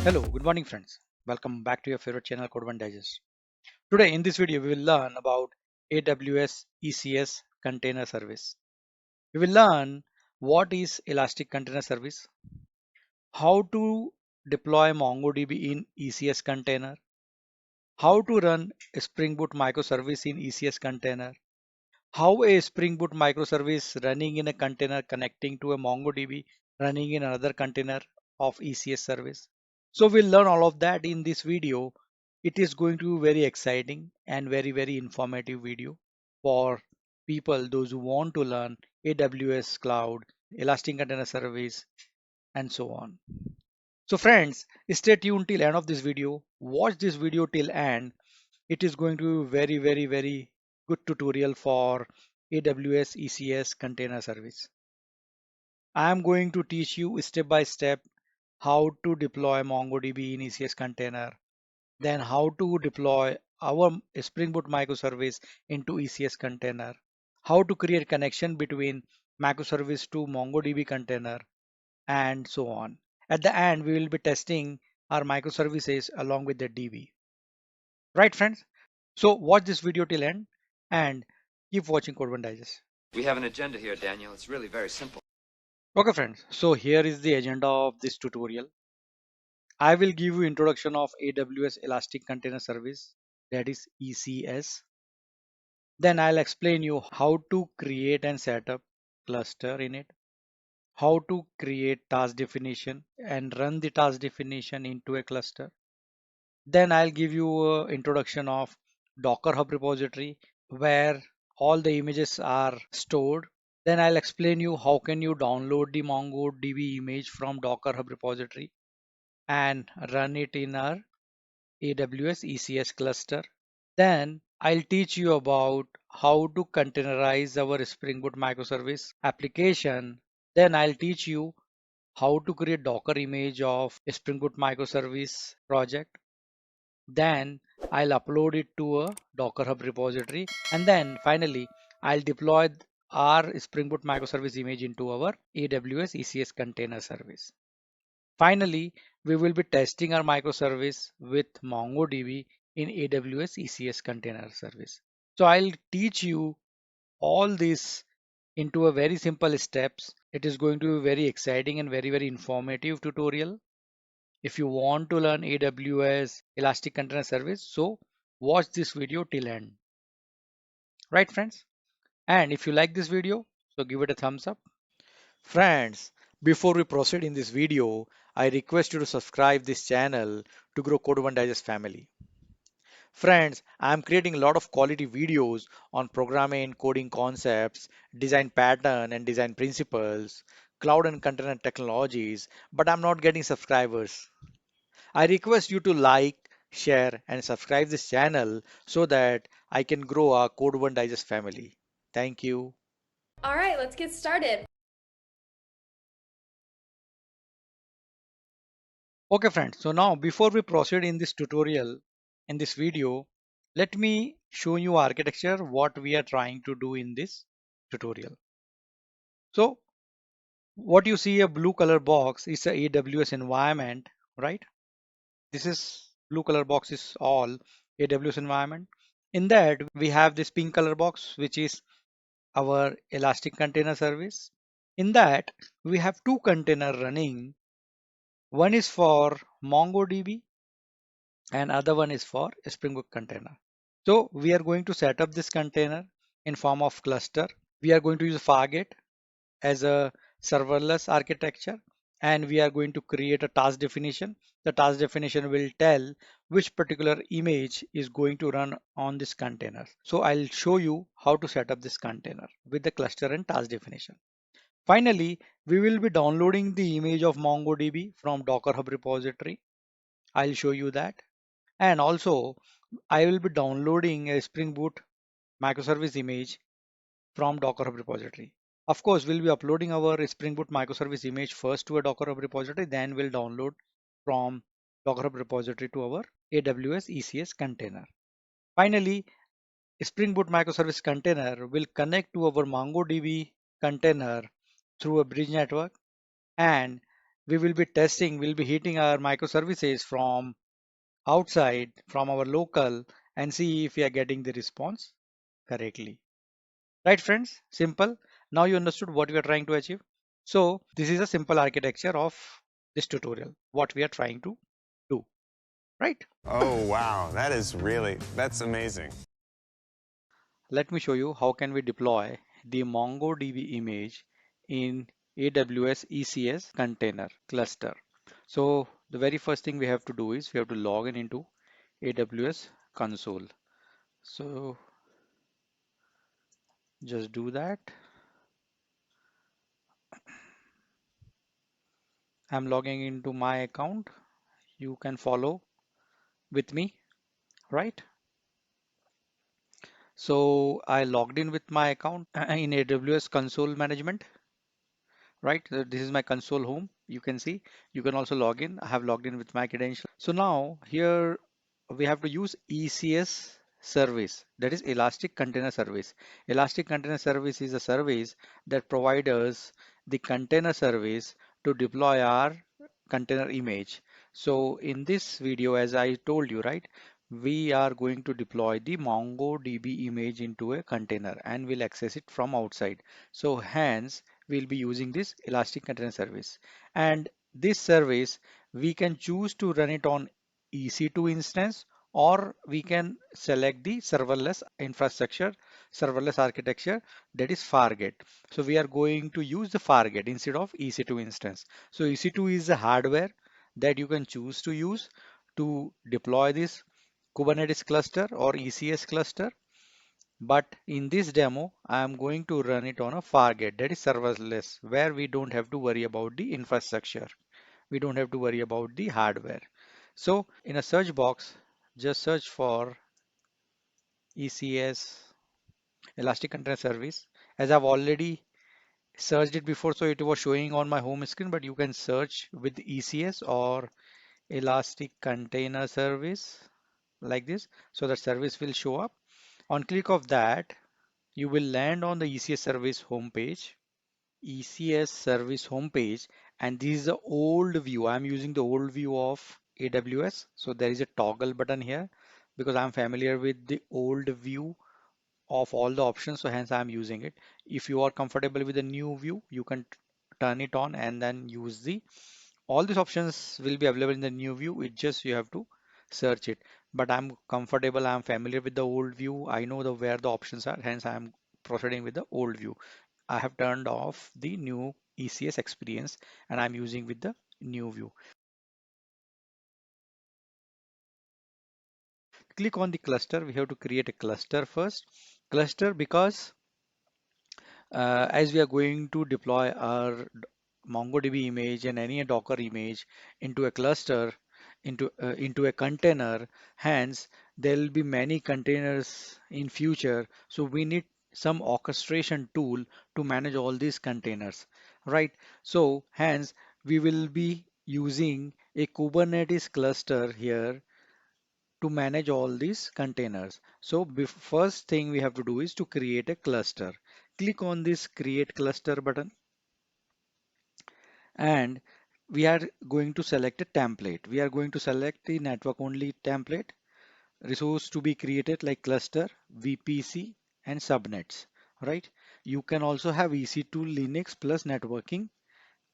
Hello, good morning friends. Welcome back to your favorite channel Code One Digest. Today in this video we will learn about AWS ECS Container Service. We will learn what is Elastic Container Service, how to deploy MongoDB in ECS container, how to run a Springboot microservice in ECS container, how a Springboot microservice running in a container connecting to a MongoDB running in another container of ECS service. So we'll learn all of that in this video. It is going to be very exciting and very informative video for people, those who want to learn AWS cloud, Elastic Container Service, and so on. So friends, stay tuned till end of this video. Watch this video till end. It is going to be very good tutorial for AWS ECS Container Service. I am going to teach you step by step how to deploy MongoDB in ECS container, then how to deploy our Springboot microservice into ECS container, how to create connection between microservice to MongoDB container, and so on. At the end, we will be testing our microservices along with the DB. Right, friends? So watch this video till end and keep watching Code One Digest. We have an agenda here, Daniel. It's really very simple. Okay, friends. So here is the agenda of this tutorial. I will give you introduction of AWS Elastic Container Service, that is ECS. Then I'll explain you how to create and set up cluster in it, how to create task definition and run the task definition into a cluster. Then I'll give you introduction of Docker Hub repository where all the images are stored. Then I'll explain you how can you download the MongoDB image from Docker Hub repository and run it in our AWS ECS cluster. Then I'll teach you about how to containerize our Spring Boot microservice application. Then I'll teach you how to create Docker image of Spring Boot microservice project. Then I'll upload it to a Docker Hub repository. And then finally, I'll deploy our Spring Boot microservice image into our AWS ECS container service. Finally, we will be testing our microservice with MongoDB in AWS ECS container service. So I'll teach you all this into a very simple steps. It is going to be very exciting and very informative tutorial. If you want to learn AWS Elastic Container Service, so watch this video till end. Right, friends? And if you like this video, so give it a thumbs up. Friends, before we proceed in this video, I request you to subscribe this channel to grow Code One Digest family. Friends, I am creating a lot of quality videos on programming, coding concepts, design pattern and design principles, cloud and container technologies, but I'm not getting subscribers. I request you to like, share and subscribe this channel so that I can grow our Code One Digest family. Thank you. All right, let's get started. Okay friends, so now before we proceed in this tutorial, in this video, let me show you architecture, what we are trying to do in this tutorial. So what you see a blue color box is a AWS environment, right? This is blue color box is all AWS environment. In that we have this pink color box, which is our Elastic Container Service. In that we have two container running. One is for MongoDB and other one is for Spring Boot container. So we are going to set up this container in form of cluster. We are going to use Fargate as a serverless architecture, and we are going to create a task definition. The task definition will tell which particular image is going to run on this container. So I'll show you how to set up this container with the cluster and task definition. Finally, we will be downloading the image of MongoDB from Docker Hub repository. I'll show you that. And also I will be downloading a Spring Boot microservice image from Docker Hub repository. Of course, we'll be uploading our Spring Boot microservice image first to a Docker Hub repository, then we'll download from Docker Hub repository to our AWS ECS container. Finally, Spring Boot microservice container will connect to our MongoDB container through a bridge network, and We will be testing, we'll be hitting our microservices from outside, from our local, and see if we are getting the response correctly. Right, friends? Simple. Now you understood what we are trying to achieve. So this is a simple architecture of this tutorial, what we are trying to do, right? Oh, wow. That's amazing. Let me show you how can we deploy the MongoDB image in AWS ECS container cluster. So the very first thing we have to do is we have to log in into AWS console. So just do that. I'm logging into my account. You can follow with me, right? So I logged in with my account in AWS console management, right? This is my console home. You can see, you can also log in. I have logged in with my credentials. So now here we have to use ECS service, that is Elastic Container Service. Elastic Container Service is a service that provides us the container service to deploy our container image. So in this video, as I told you, right, we are going to deploy the MongoDB image into a container and we'll access it from outside. So hence we'll be using this Elastic Container Service. And this service, we can choose to run it on EC2 instance, or we can select the serverless infrastructure, serverless architecture, that is Fargate. So we are going to use the Fargate instead of EC2 instance. So EC2 is the hardware that you can choose to use to deploy this Kubernetes cluster or ECS cluster. But in this demo, I am going to run it on a Fargate, that is serverless, where we don't have to worry about the infrastructure. We don't have to worry about the hardware. So in a search box, just search for ECS Elastic Container Service. As I've already searched it before, so it was showing on my home screen, but you can search with ECS or Elastic Container Service like this. So that service will show up. On click of that, you will land on the ECS service homepage. ECS service homepage, and this is the old view. I'm using the old view of AWS. So there is a toggle button here because I'm familiar with the old view of all the options. So hence I'm using it. If you are comfortable with the new view, you can turn it on and then use the all these options will be available in the new view. It just you have to search it. But I'm comfortable, I'm familiar with the old view. I know the where the options are, hence I'm proceeding with the old view. I have turned off the new ECS experience and I'm using with the new view. Click on the cluster. We have to create a cluster first. Cluster because as we are going to deploy our MongoDB image and any Docker image into a cluster, into a container, hence there will be many containers in future. So we need some orchestration tool to manage all these containers, right? So hence we will be using a Kubernetes cluster here to manage all these containers. So first thing we have to do is to create a cluster. Click on this create cluster button and we are going to select a template. We are going to select the network only template, resource to be created like cluster, VPC and subnets, right? You can also have EC2 Linux plus networking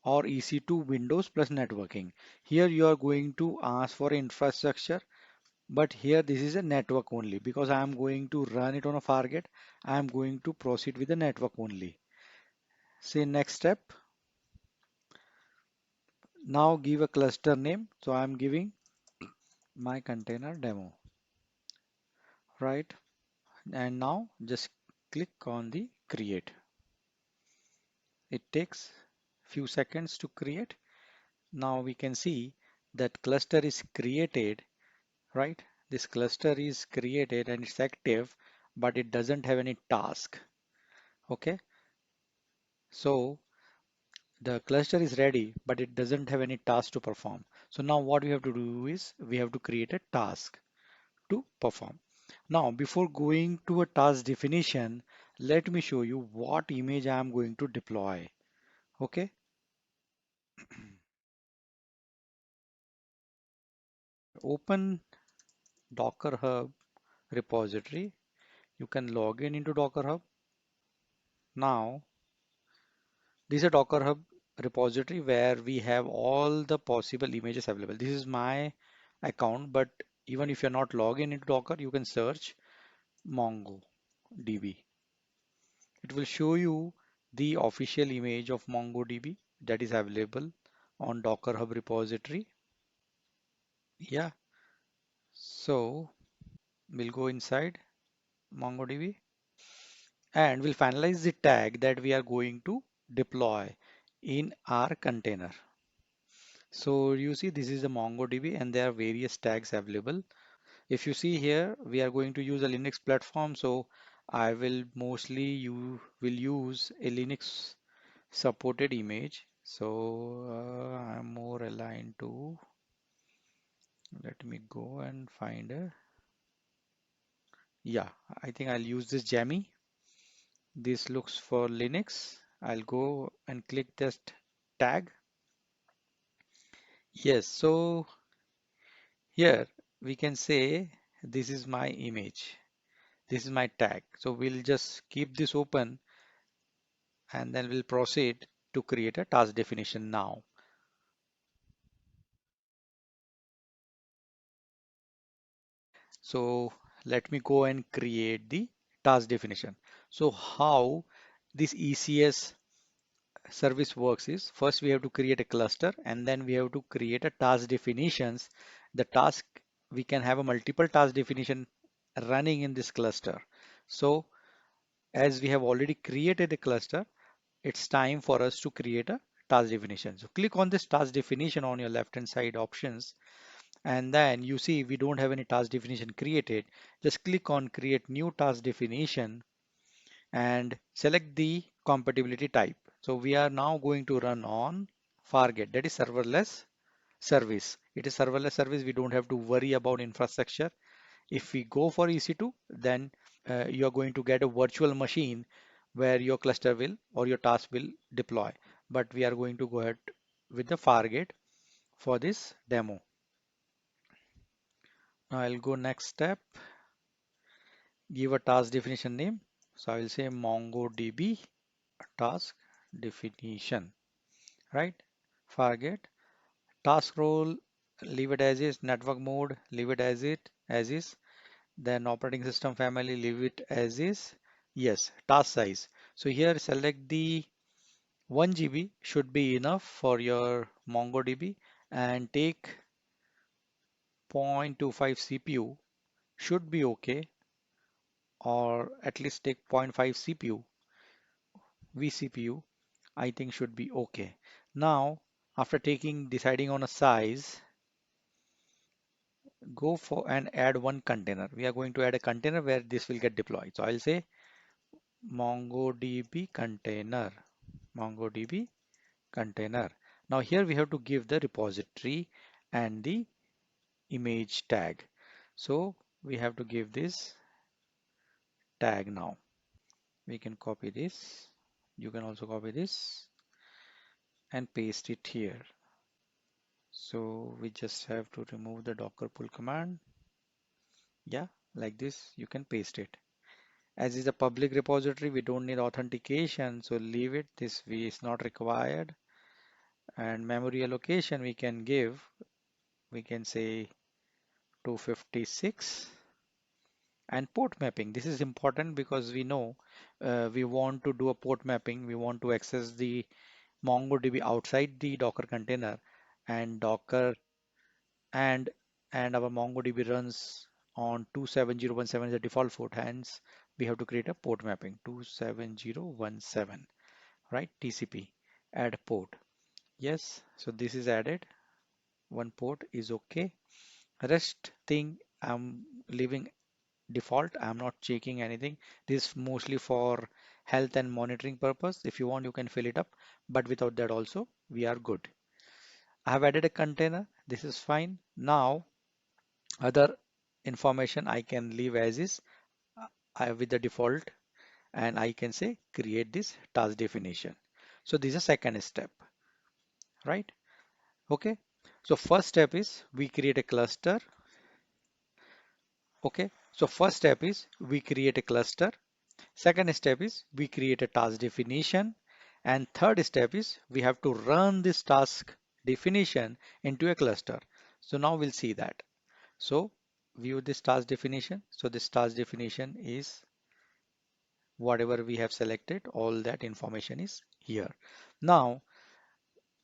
or EC2 Windows plus networking. Here you are going to ask for infrastructure. But here this is a network only because I am going to run it on a Fargate. I am going to proceed with the network only. Say next step. Now give a cluster name. So I am giving my container demo, right? And now just click on the create. It takes few seconds to create. Now we can see that cluster is created, right? This cluster is created and it's active, but it doesn't have any task. Okay. So the cluster is ready, but it doesn't have any task to perform. So now what we have to do is we have to create a task to perform. Now, before going to a task definition, let me show you what image I am going to deploy. Okay. Open Docker Hub repository. You can log in into Docker Hub. Now, this is a Docker Hub repository where we have all the possible images available. This is my account, but even if you're not logged in into Docker, you can search MongoDB. It will show you the official image of MongoDB that is available on Docker Hub repository. Yeah, so we'll go inside MongoDB and we'll finalize the tag that we are going to deploy in our container. So you see this is the MongoDB and there are various tags available. If you see here, we are going to use a Linux platform. So I will mostly you will use a Linux supported image. So I'm more aligned to, let me go and find a, yeah, I think I'll use this Jammy. This looks for Linux. I'll go and click this tag. Yes, so here we can say this is my image. This is my tag. So we'll just keep this open and then we'll proceed to create a task definition now. So let me go and create the task definition. So how this ECS service works is first we have to create a cluster and then we have to create a task definitions. The task, we can have a multiple task definition running in this cluster. So as we have already created a cluster, it's time for us to create a task definition. So click on this task definition on your left hand side options and then you see we don't have any task definition created. Just click on create new task definition and select the compatibility type. So we are now going to run on Fargate, that is serverless service. It is serverless service. We don't have to worry about infrastructure. If we go for EC2, then you are going to get a virtual machine where your cluster will or your task will deploy. But we are going to go ahead with the Fargate for this demo. Now I'll go next step, give a task definition name. So I will say MongoDB task definition, right? Fargate. Task role, leave it as is. Network mode, leave it as is. Then operating system family, leave it as is. Yes, task size. So here select the 1 GB should be enough for your MongoDB and take 0.25 CPU should be okay, or at least take zero point 0.5 CPU, vCPU, I think should be okay. Now, after deciding on a size, go for and add one container. We are going to add a container where this will get deployed. So I'll say MongoDB container, MongoDB container. Now here we have to give the repository and the image tag. So we have to give this tag now. We can copy this. You can also copy this and paste it here. So we just have to remove the docker pull command. Yeah, like this, you can paste it. As is a public repository, we don't need authentication, so leave it. This is not required. And memory allocation we can give, we can say 256. And port mapping, this is important because we know we want to do a port mapping. We want to access the MongoDB outside the Docker container, and Docker and our MongoDB runs on 27017 as a default port. Hence, we have to create a port mapping 27017, right? TCP add port. Yes, so this is added. One port is okay. Rest thing I'm leaving default. I'm not checking anything. This is mostly for health and monitoring purpose. If you want, you can fill it up, but without that also we are good. I have added a container. This is fine. Now other information I can leave as is with the default, and I can say create this task definition. So this is a second step, right? Okay. So first step is we create a cluster. Okay. So first step is we create a cluster. Second step is we create a task definition. And third step is we have to run this task definition into a cluster. So now we'll see that. So view this task definition. So this task definition is whatever we have selected, all that information is here. Now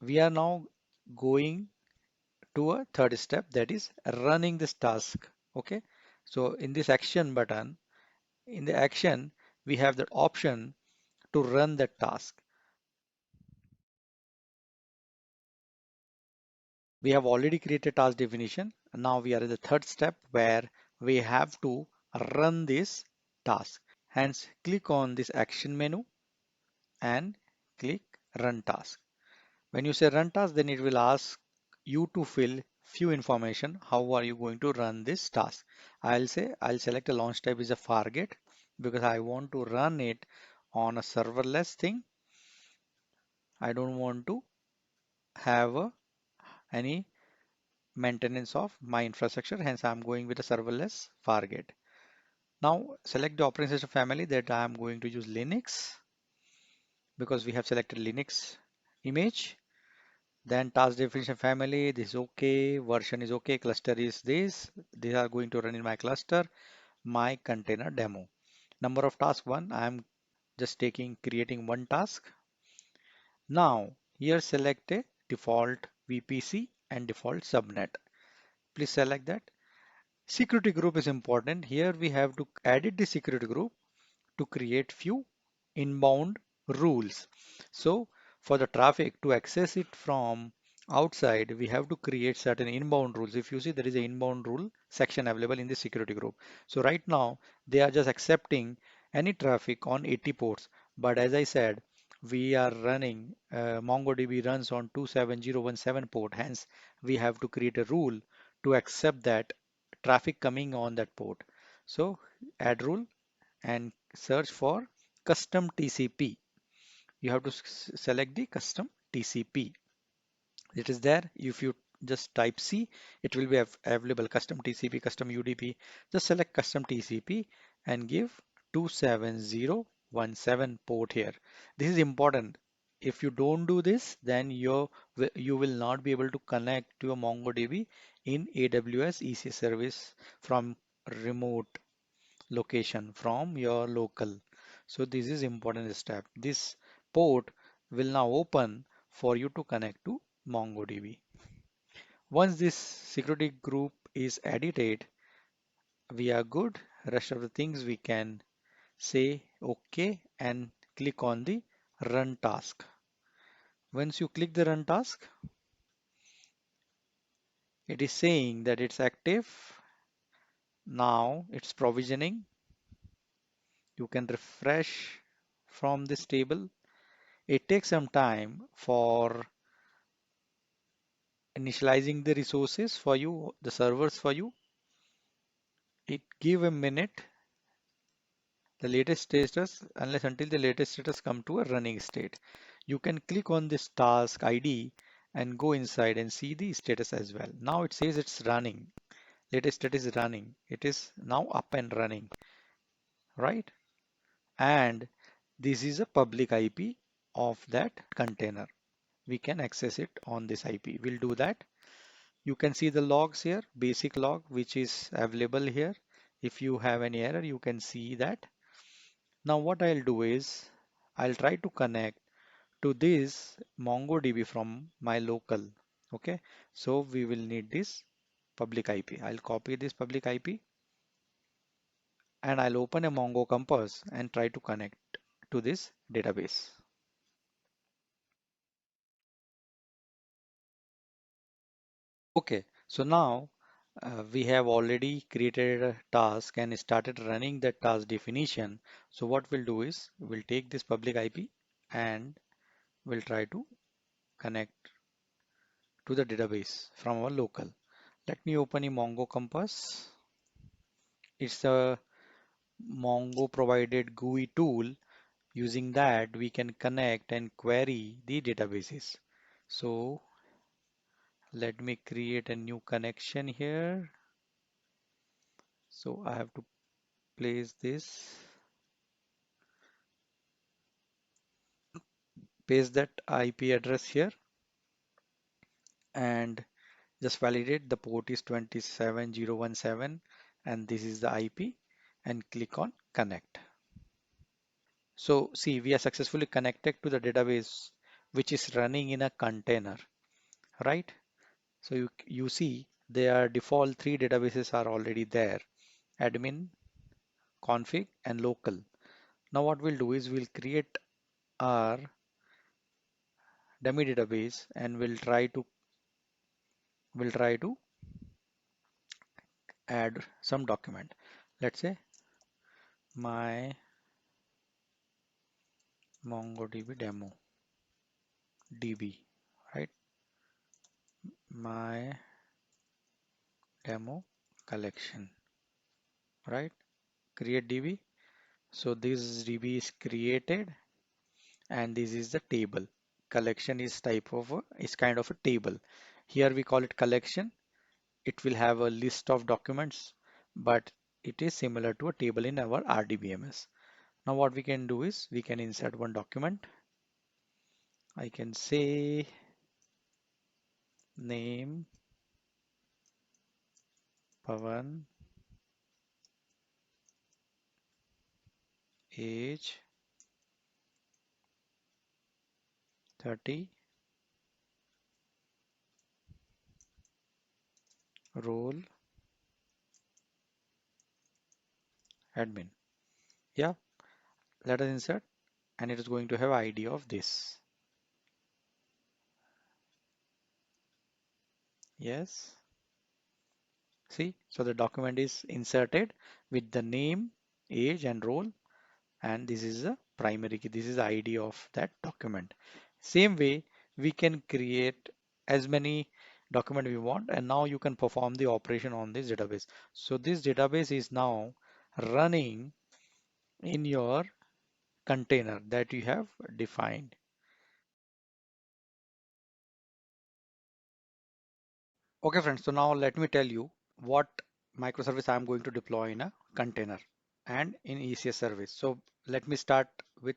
we are now going to a third step, that is running this task. Okay. So in this action button, in the action, we have the option to run the task. We have already created task definition. Now we are in the third step where we have to run this task. Hence, click on this action menu and click run task. When you say run task, then it will ask you to fill few information. How are you going to run this task? I'll select a launch type is a Fargate because I want to run it on a serverless thing. I don't want to have any maintenance of my infrastructure. Hence, I'm going with a serverless Fargate. Now select the operating system family that I am going to use Linux because we have selected Linux image. Then task definition family, this is okay, version is okay, cluster is this. These are going to run in my cluster, my container demo. Number of task one, I am just creating one task. Now here select a default VPC and default subnet. Please select that. Security group is important. Here we have to edit the security group to create few inbound rules. So for the traffic to access it from outside, we have to create certain inbound rules. If you see, there is an inbound rule section available in the security group. So right now they are just accepting any traffic on 80 ports. But as I said, we are running MongoDB runs on 27017 port. Hence, we have to create a rule to accept that traffic coming on that port. So add rule and search for custom TCP. You have to select the custom TCP. It is there. If you just type C, it will be available custom TCP, custom UDP. Just select custom TCP and give 27017 port here. This is important. If you don't do this, then you will not be able to connect to your MongoDB in AWS ECS service from remote location from your local. So this is important step. This port will now open for you to connect to MongoDB. Once this security group is edited, we are good. Rest of the things we can say OK and click on the run task. Once you click the run task, it is saying that it's active. Now it's provisioning. You can refresh from this table. It takes some time for initializing the resources for you, the servers for you. It give a minute, the latest status, unless until the latest status come to a running state. You can click on this task ID and go inside and see the status as well. Now it says it's running. Latest status is running. It is now up and running, right? And this is a public IP of that container. We can access it on this IP. We'll do that. You can see the logs here, basic log, which is available here. If you have any error, you can see that. Now what I'll do is I'll try to connect to this MongoDB from my local. Okay, so we will need this public IP. I'll copy this public IP and I'll open a Mongo Compass and try to connect to this database. Okay, so now we have already created a task and started running that task definition. So what we'll do is we'll take this public IP and we'll try to connect to the database from our local. Let me open a Mongo Compass. It's a Mongo provided GUI tool. Using that, we can connect and query the databases. So Let me create a new connection here. So I have to place this, paste that IP address here, and just validate the port is 27017 and this is the IP, and click on connect. So see, we are successfully connected to the database which is running in a container, right? So you see their default three databases are already there: admin, config, and local. Now what we'll do is we'll create our dummy database and we'll try to add some document. Let's say my MongoDB demo DB, right? My demo collection, right? Create DB. So this DB is created, and this is the table. Collection is is kind of a table. Here we call it collection. It will have a list of documents, but it is similar to a table in our RDBMS. Now what we can do is we can insert one document. I can say name Pavan, age 30, role admin. Yeah, let us insert, and it is going to have ID of this. Yes. See, so the document is inserted with the name, age, and role, and this is the primary key. This is the ID of that document. Same way, we can create as many document we want, and now you can perform the operation on this database. So this database is now running in your container that you have defined. Okay, friends, so now let me tell you what microservice I am going to deploy in a container and in ECS service. So let me start with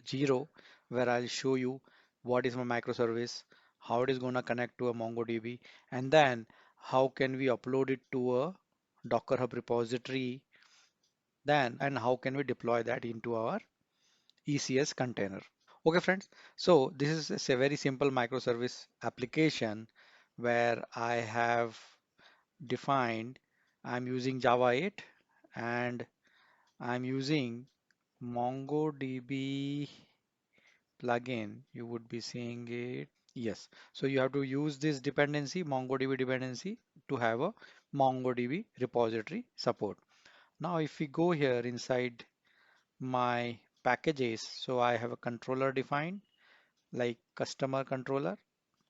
zero, where I'll show you what is my microservice, how it is going to connect to a MongoDB, and then how can we upload it to a Docker Hub repository, then and how can we deploy that into our ECS container. Okay, friends, so this is a very simple microservice application where I have defined, I'm using Java 8 and I'm using MongoDB plugin. You would be seeing it. Yes. So you have to use this dependency, MongoDB dependency, to have a MongoDB repository support. Now, if we go here inside my packages, so I have a controller defined like customer controller.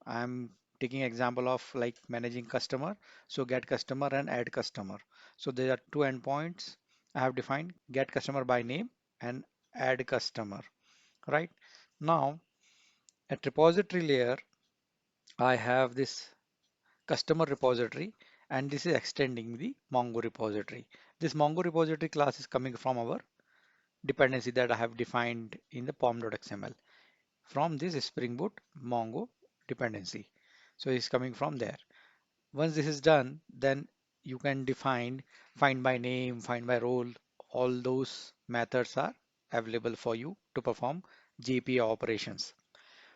I'm taking example of like managing customer. So get customer and add customer. So there are two endpoints I have defined: get customer by name and add customer, right? Now at repository layer, I have this customer repository, and this is extending the Mongo repository. This Mongo repository class is coming from our dependency that I have defined in the pom.xml from this Spring Boot Mongo dependency. So it's coming from there. Once this is done, then you can define find by name, find by role. All those methods are available for you to perform JPA operations.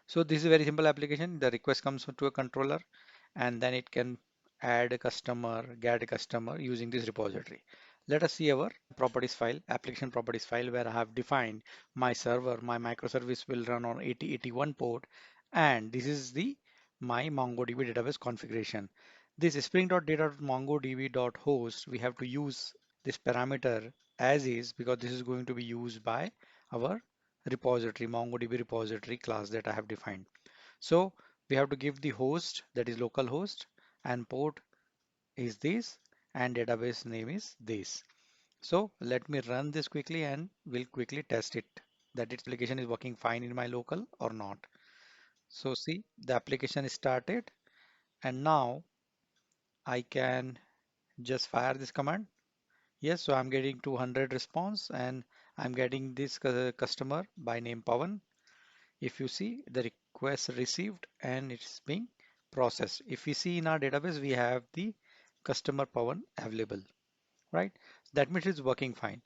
So this is a very simple application. The request comes to a controller, and then it can add a customer, get a customer using this repository. Let us see our properties file, application properties file, where I have defined my server, my microservice will run on 8081 port, and this is the my MongoDB database configuration. This spring.data.mongodb.host, we have to use this parameter as is because this is going to be used by our repository, MongoDB repository class that I have defined. So we have to give the host, that is local host, and port is this, and database name is this. So let me run this quickly and we'll quickly test it that its application is working fine in my local or not. So see, the application is started And now I can just fire this command. Yes, so I'm getting 200 response and I'm getting this customer by name Pawan. If you see the request received and it's being processed. If we see in our database, we have the customer Pawan available, right? That means it's working fine.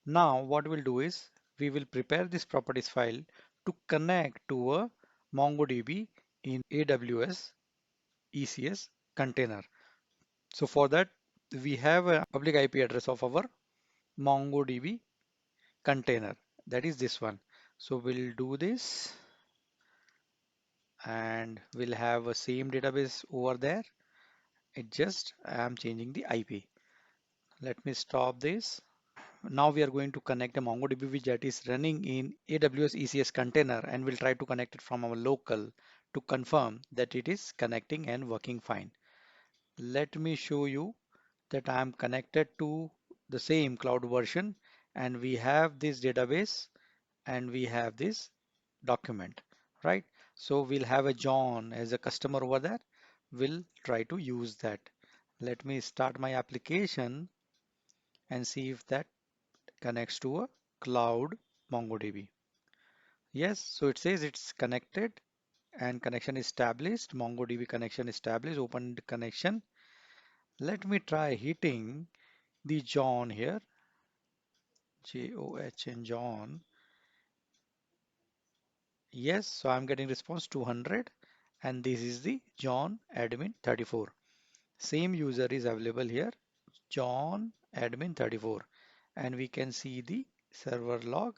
Now what we'll do is we will prepare this properties file to connect to a MongoDB in AWS ECS container. So for that, we have a public IP address of our MongoDB container. That is this one. So we'll do this and we'll have a same database over there. It just I am changing the IP. Let me stop this. Now we are going to connect a MongoDB which that is running in AWS ECS container and we'll try to connect it from our local to confirm that it is connecting and working fine. Let me show you that I am connected to the same cloud version and we have this database and we have this document, right? So we'll have a John as a customer over there. We'll try to use that. Let me start my application and see if that connects to a cloud MongoDB. Yes, so it says it's connected and connection established. MongoDB connection established, open the connection. Let me try hitting the John here, John John. Yes, so I'm getting response 200 and this is the John admin 34. Same user is available here, John admin 34, and we can see the server log.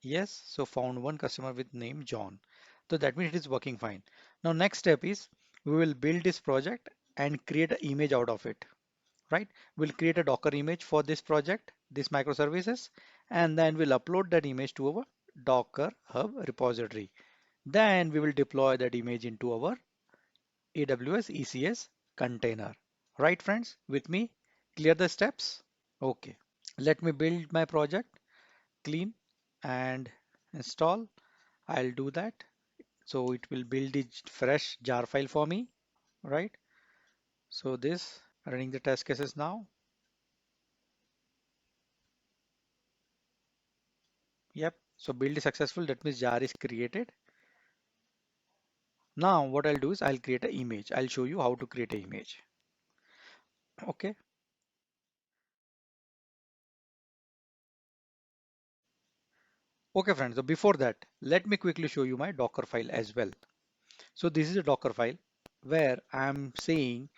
Yes, so found one customer with name John. So that means it is working fine. Now next step is we will build this project and create an image out of it, right? We'll create a Docker image for this project, this microservices, and then we'll upload that image to our Docker Hub repository. Then we will deploy that image into our AWS ECS container. Right, friends? With me? Clear the steps? Okay. Let me build my project, clean and install. I'll do that. So it will build the fresh jar file for me, right? So this running the test cases now. Yep. So build is successful. That means jar is created. Now what I'll do is I'll create an image. I'll show you how to create an image. Okay. Okay, friends. So before that, let me quickly show you my Docker file as well. So this is a Docker file where I'm saying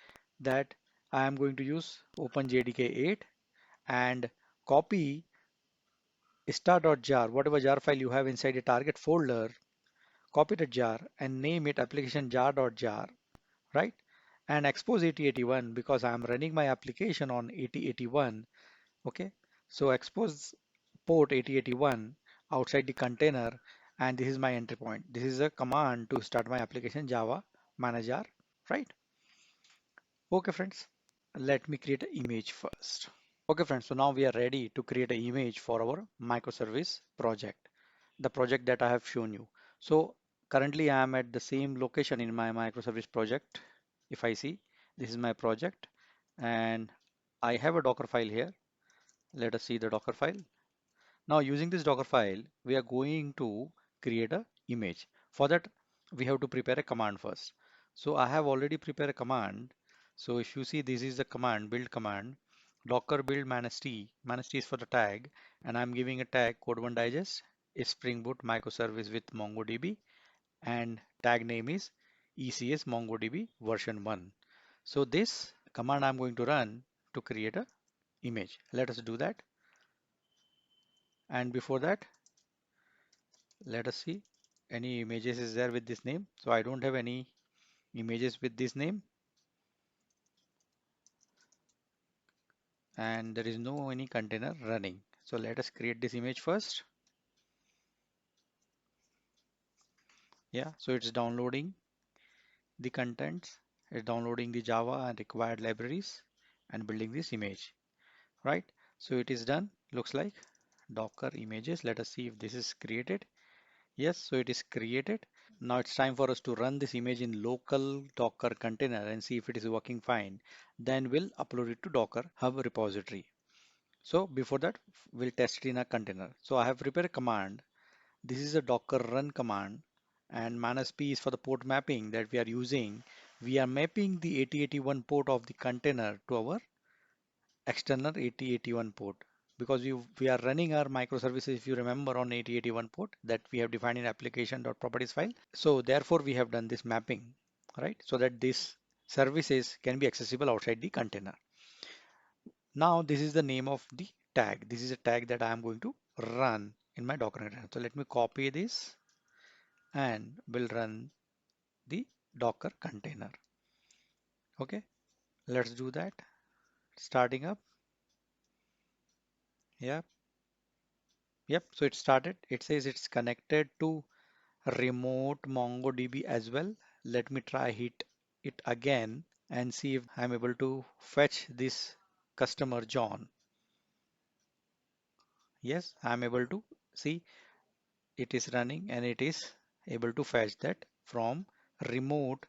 that I am going to use OpenJDK 8 and copy star.jar, whatever jar file you have inside a target folder, copy the jar and name it application jar.jar, right? And expose 8081 because I'm running my application on 8081. Okay, so expose port 8081 outside the container and this is my entry point. This is a command to start my application Java manager, right? Okay, friends, let me create an image first. Okay, friends, so now we are ready to create an image for our microservice project, the project that I have shown you. So currently I am at the same location in my microservice project. If I see, this is my project and I have a Docker file here. Let us see the Docker file. Now using this Docker file, we are going to create a image. For that, we have to prepare a command first. So I have already prepared a command. So if you see, this is the command, build command, docker build -t is for the tag, and I'm giving a tag code1 digest, a Springboot Microservice with MongoDB, and tag name is ECS MongoDB version 1. So this command I'm going to run to create a image. Let us do that. And before that, let us see any images is there with this name. So I don't have any images with this name and there is no any container running. So let us create this image first. Yeah, so it's downloading the contents, it's downloading the Java and required libraries and building this image, right? So it is done, looks like Docker images. Let us see if this is created. Yes, so it is created. Now it's time for us to run this image in local Docker container and see if it is working fine. Then we'll upload it to Docker Hub repository. So before that, we'll test it in a container. So I have prepared a command. This is a Docker run command, and -p is for the port mapping that we are using. We are mapping the 8081 port of the container to our external 8081 port because we are running our microservices, if you remember, on 8081 port that we have defined in application.properties file. So therefore we have done this mapping, right? So that this services can be accessible outside the container. Now this is the name of the tag. This is a tag that I am going to run in my Docker container. So let me copy this and we'll run the Docker container. Okay, let's do that. Starting up. Yeah. Yep. So it started. It says it's connected to remote MongoDB as well. Let me try hit it again and see if I'm able to fetch this customer John. Yes, I'm able to see it is running and it is able to fetch that from remote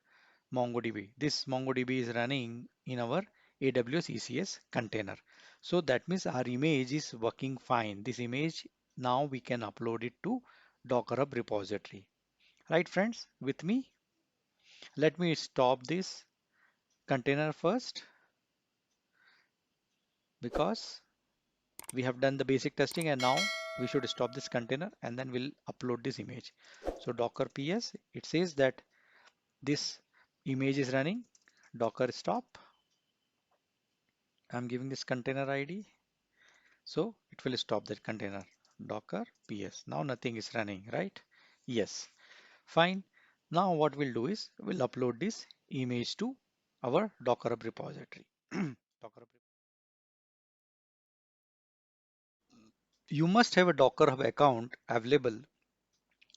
MongoDB. This MongoDB is running in our AWS ECS container. So that means our image is working fine. This image now we can upload it to Docker Hub repository. Right, friends, with me? Let me stop this container first because we have done the basic testing and now we should stop this container and then we'll upload this image. So Docker PS, it says that this image is running. Docker stop. I'm giving this container ID. So it will stop that container. Docker PS. Now nothing is running, right? Yes. Fine. Now what we'll do is we'll upload this image to our Docker Hub repository. Docker Hub. You must have a Docker Hub account available.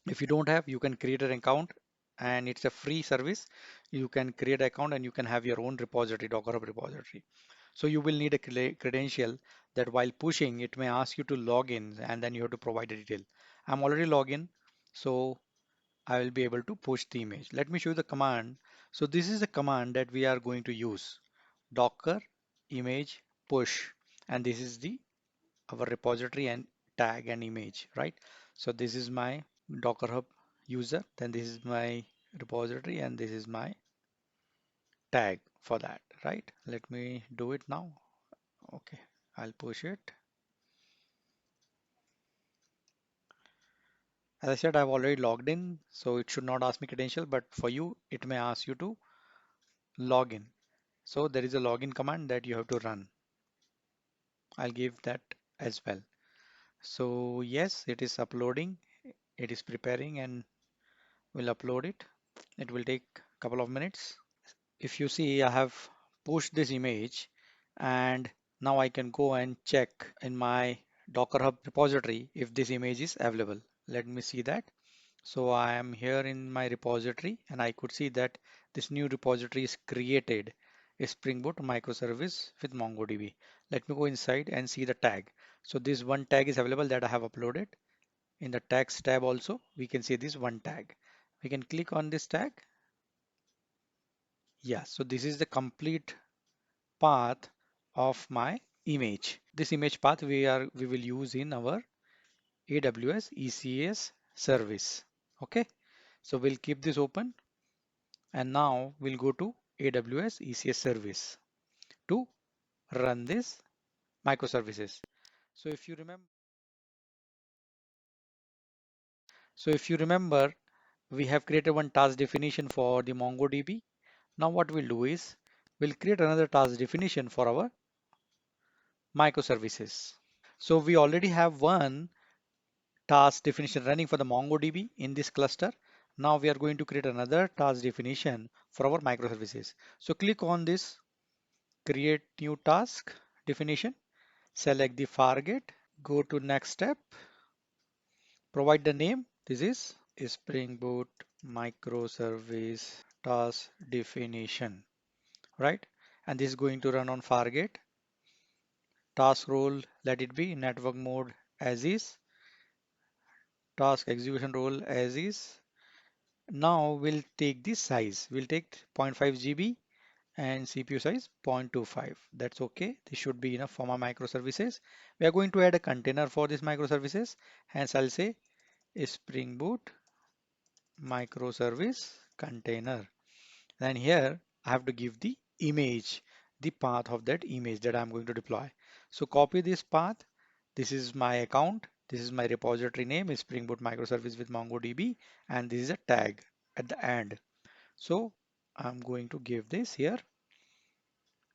If you don't have, you can create an account and it's a free service. You can create an account and you can have your own repository, Docker Hub repository. So you will need a credential that while pushing, it may ask you to log in and then you have to provide a detail. I'm already logged in, so I will be able to push the image. Let me show you the command. So this is the command that we are going to use. Docker image push, and this is the our repository and tag and image, right? So this is my Docker Hub user, then this is my repository and this is my tag for that, right? Let me do it now. Okay, I'll push it. As I said, I've already logged in, so it should not ask me credential, but for you, it may ask you to log in. So there is a login command that you have to run. I'll give that as well. So yes, it is uploading, it is preparing and we'll upload it. It will take a couple of minutes. If you see, I have pushed this image and now I can go and check in my Docker Hub repository if this image is available. Let me see that. So I am here in my repository and I could see that this new repository is created, a Springboot microservice with MongoDB. Let me go inside and see the tag. So this one tag is available that I have uploaded. In the tags tab also, we can see this one tag. We can click on this tag. Yeah, so this is the complete path of my image. This image path we will use in our AWS ECS service. Okay, so we'll keep this open and now we'll go to AWS ECS service to run this microservices. So if you remember, we have created one task definition for the MongoDB. Now what we'll do is we'll create another task definition for our microservices. So we already have one task definition running for the MongoDB in this cluster. Now we are going to create another task definition for our microservices. So click on this create new task definition, select the Fargate, go to next step, provide the name. This is Springboot Microservice task definition, right? And this is going to run on Fargate. Task role, let it be network mode as is, task execution role as is, Now we'll take the size. We'll take 0.5 GB and CPU size 0.25. That's okay. This should be enough for my microservices. We are going to add a container for this microservices. Hence I'll say Spring Boot microservice container. Then here I have to give the image, the path of that image that I'm going to deploy. So copy this path. This is my account. This is my repository name is Spring Boot Microservice with MongoDB, and this is a tag at the end. So I'm going to give this here.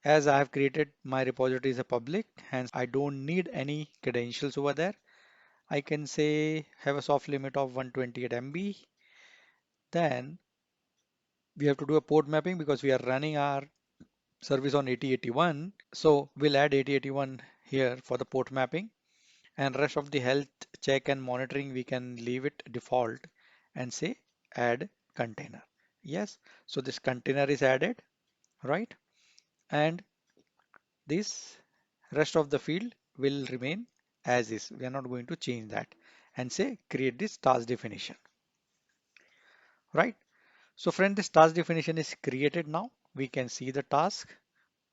As I have created my repository is a public, hence I don't need any credentials over there. I can say have a soft limit of 128 MB. Then we have to do a port mapping because we are running our service on 8081. So we'll add 8081 here for the port mapping, and rest of the health check and monitoring we can leave it default and say add container. Yes, so this container is added, right? And this rest of the field will remain as is. We are not going to change that and say create this task definition, right? So friend, this task definition is created now. We can see the task,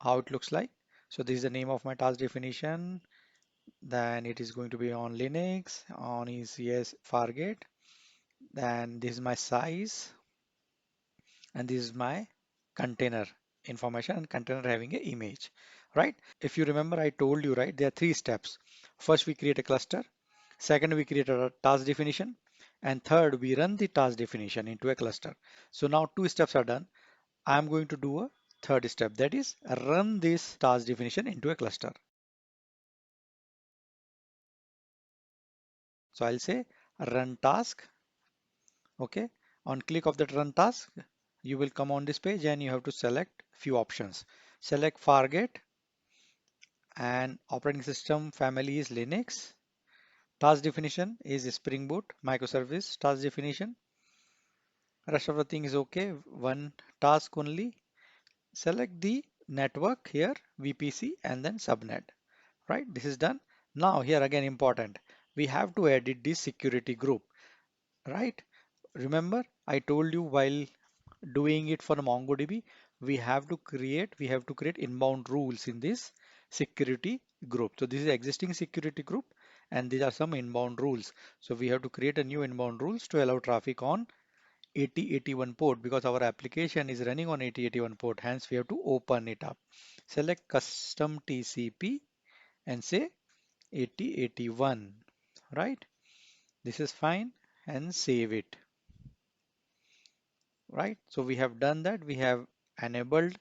how it looks like. So this is the name of my task definition. Then it is going to be on Linux, on ECS Fargate. Then this is my size, and this is my container information, and container having an image, right? If you remember, I told you, right, there are three steps. First, we create a cluster. Second, we create a task definition. And third, we run the task definition into a cluster. So now two steps are done. I'm going to do a third step, that is run this task definition into a cluster. So I'll say run task. Okay. On click of that run task, you will come on this page and you have to select few options. Select Fargate, and operating system family is Linux. Task definition is Spring Boot microservice task definition. Rest of the thing is okay. One task only. Select the network here, VPC, and then subnet. Right? This is done. Now here again important. We have to edit this security group. Right? Remember, I told you while doing it for MongoDB, we have to create inbound rules in this security group. So this is existing security group, and these are some inbound rules. So we have to create a new inbound rules to allow traffic on 8081 port because our application is running on 8081 port. Hence, we have to open it up. Select custom TCP and say 8081. Right? This is fine, and save it. Right? So we have done that. We have enabled,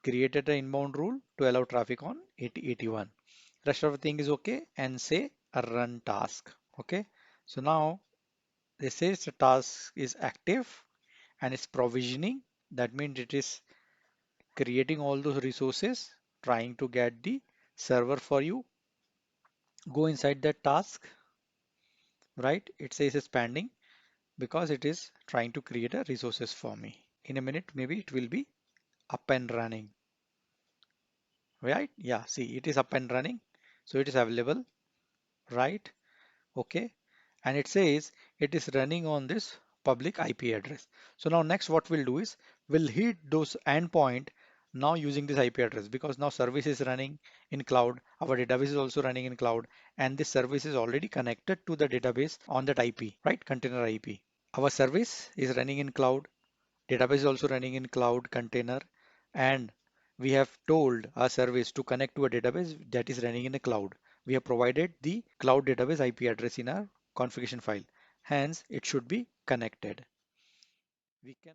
created an inbound rule to allow traffic on 8081. Rest of the thing is okay, and say a run task. Okay. So now this says the task is active and it's provisioning. That means it is creating all those resources, trying to get the server for you. Go inside that task, right? It says it's pending because it is trying to create a resources for me. In a minute, maybe it will be up and running. Right? Yeah, see, it is up and running. So it is available, right? Okay. And it says it is running on this public IP address. So now next what we'll do is we'll hit those endpoint now using this IP address, because now service is running in cloud. Our database is also running in cloud, and this service is already connected to the database on that IP, right? Container IP. Our service is running in cloud. Database is also running in cloud container, and we have told our service to connect to a database that is running in a cloud. We have provided the cloud database IP address in our configuration file. Hence, it should be connected. We can.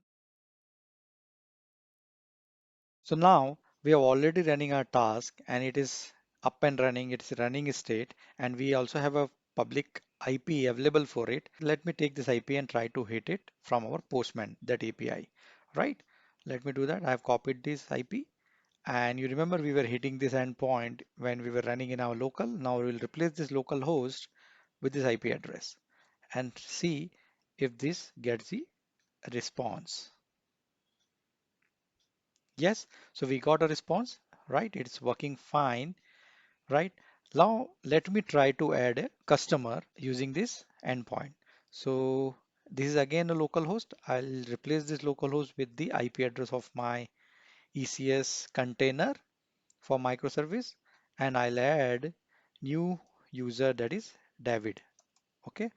So now we are already running our task and it is up and running. It's running state, and we also have a public IP available for it. Let me take this IP and try to hit it from our Postman, that API, right? Let me do that. I have copied this IP. And you remember we were hitting this endpoint when we were running in our local. Now we will replace this local host with this IP address and see if this gets the response. Yes, so we got a response, right? It's working fine, right? Now let me try to add a customer using this endpoint. So this is again a local host. I'll replace this local host with the IP address of my ECS container for microservice, and I'll add new user, that is David. Okay,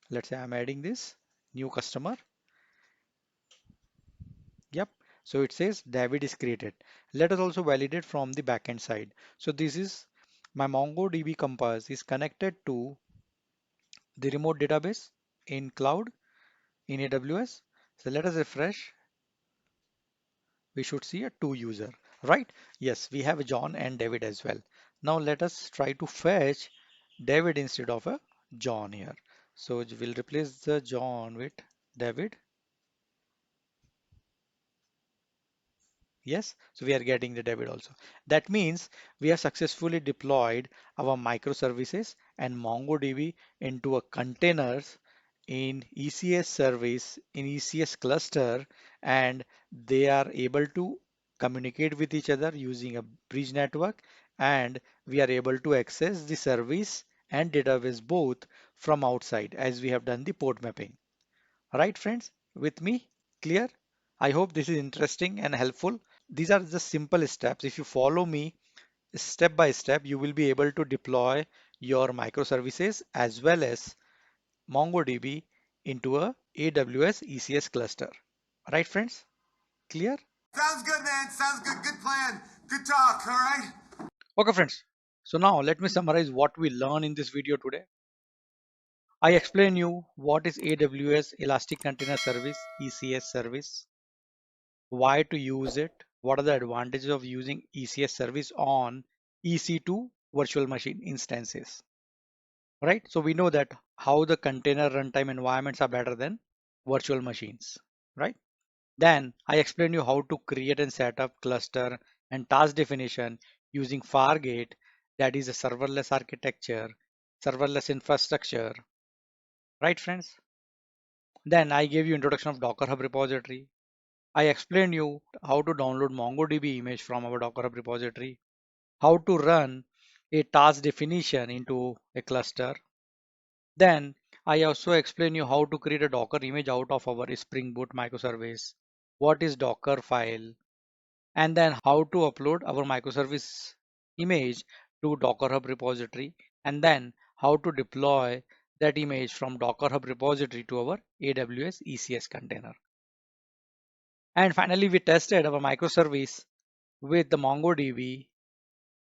let's say I'm adding this new customer. Yep. So it says David is created. Let us also validate from the backend side. So this is my MongoDB Compass is connected to the remote database in cloud in AWS. So let us refresh. We should see a two user, right? Yes, we have John and David as well. Now let us try to fetch David instead of a John here. So we'll replace the John with David. Yes, so we are getting the David also. That means we have successfully deployed our microservices and MongoDB into a containers in ECS service, in ECS cluster, and they are able to communicate with each other using a bridge network, and we are able to access the service and database both from outside as we have done the port mapping. Right, friends, with me? Clear? I hope this is interesting and helpful. These are the simple steps. If you follow me step by step, you will be able to deploy your microservices as well as MongoDB into a AWS ECS cluster. Right, friends? Clear? Sounds good, man. Sounds good. Good plan. Good talk, all right? Okay, friends. So now let me summarize what we learned in this video today. I explain you what is AWS Elastic Container Service, ECS service, why to use it, what are the advantages of using ECS service on EC2 virtual machine instances, right? So we know that how the container runtime environments are better than virtual machines, right? Then I explain you how to create and set up cluster and task definition using Fargate, that is a serverless architecture, serverless infrastructure, right, friends? Then I gave you introduction of Docker Hub repository. I explained you how to download MongoDB image from our Docker Hub repository, how to run a task definition into a cluster. Then I also explain you how to create a Docker image out of our Springboot microservice, what is Docker file, and then how to upload our microservice image to Docker Hub repository, and then how to deploy that image from Docker Hub repository to our AWS ECS container. And finally, we tested our microservice with the MongoDB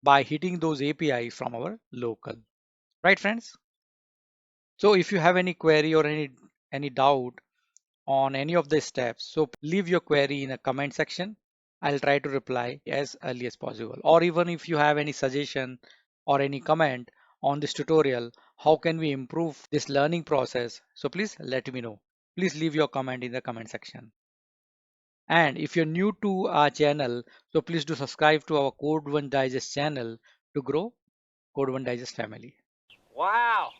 by hitting those APIs from our local. Right, friends? So if you have any query or any doubt on any of the steps, so leave your query in a comment section. I'll try to reply as early as possible. Or even if you have any suggestion or any comment on this tutorial, how can we improve this learning process? So please let me know. Please leave your comment in the comment section. And if you're new to our channel, so please do subscribe to our Code One Digest channel to grow Code One Digest family. Wow,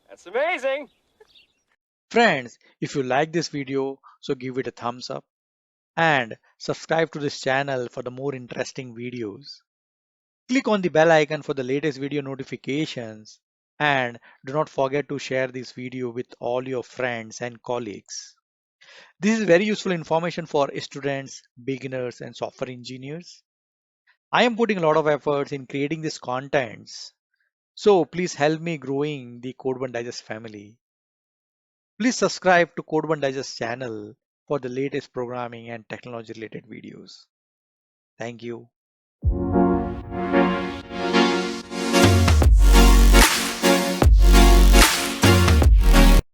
that's amazing. Friends, if you like this video, so give it a thumbs up and subscribe to this channel for the more interesting videos. Click on the bell icon for the latest video notifications and do not forget to share this video with all your friends and colleagues. This is very useful information for students, beginners and software engineers. I am putting a lot of efforts in creating these contents. So please help me growing the Code One Digest family. Please subscribe to Code One Digest channel for the latest programming and technology related videos. Thank you.